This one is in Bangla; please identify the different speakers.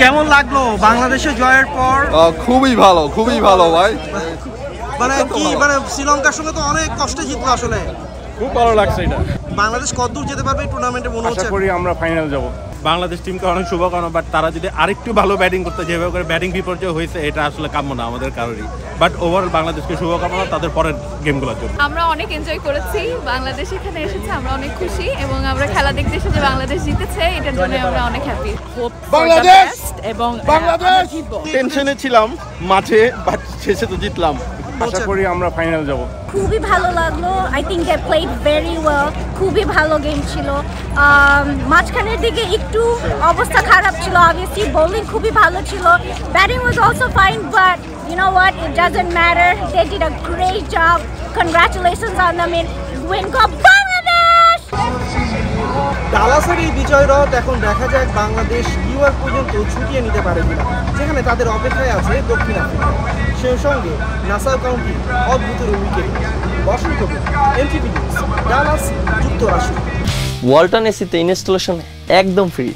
Speaker 1: কেমন লাগলো বাংলাদেশে জয়ের পর?
Speaker 2: খুবই ভালো ভাই।
Speaker 1: মানে কি মানে শ্রীলঙ্কার সঙ্গে তো অনেক কষ্টে জিতলো আসলে।
Speaker 3: খুব ভালো লাগছে এটা।
Speaker 1: বাংলাদেশ কতদূর যেতে পারবে এই টুর্নামেন্টে মনে হচ্ছে?
Speaker 3: আশা করি আমরা ফাইনাল যাব। বাংলাদেশ টিমকে অনেক শুভকামনা, বাট তারা যদি আরেকটু ভালো ব্যাটিং করতে, যেভাবে করে ব্যাটিং বিপর্যয় হয়েছে এটা আসলে কাম্য না আমাদের কারোরই। বাট ওভারঅল বাংলাদেশকে শুভকামনা তাদের পরের গেমগুলোর জন্য।
Speaker 4: আমরা অনেক এনজয় করেছি, বাংলাদেশ এখানে এসেছে, আমরা অনেক খুশি এবং আমরা খেলা দেখতে এসে যে বাংলাদেশ জিতেছে এটার জন্য আমরা অনেক হ্যাপি।
Speaker 2: বাংলাদেশ
Speaker 4: এবং
Speaker 2: বাংলাদেশ
Speaker 3: টেনশনে ছিলাম মাঝে, বাট শেষে তো জিতলাম। আশা করি আমরা ফাইনাল যাব।
Speaker 5: খুবই ভালো লাগলো। I think they played very well. খুবই ভালো গেম ছিল। মাঝখানের দিকে একটু অবস্থা খারাপ ছিল, অবভিয়াসলি বোলিং খুবই ভালো ছিল, batting was also fine, but you know what, it doesn't matter. They did a great job. Congratulations on them in win cup Bangladesh.
Speaker 1: ডালাসের এই বিজয় রথ এখন দেখা যাক বাংলাদেশ নিউইয়র্ক পর্যন্ত ছুটিয়ে নিতে পারে কিনা, যেখানে তাদের অপেক্ষায় আছে দক্ষিণ আফ্রিকা। সেই সঙ্গে নাসাউ কাউন্টি অদ্ভুতের উইকেট। বসন্ত এনটিভি নিউজ, ডালাস, যুক্তরাষ্ট্র।
Speaker 6: ওয়ালটন এসিতে ইনস্টলেশন একদম ফ্রি।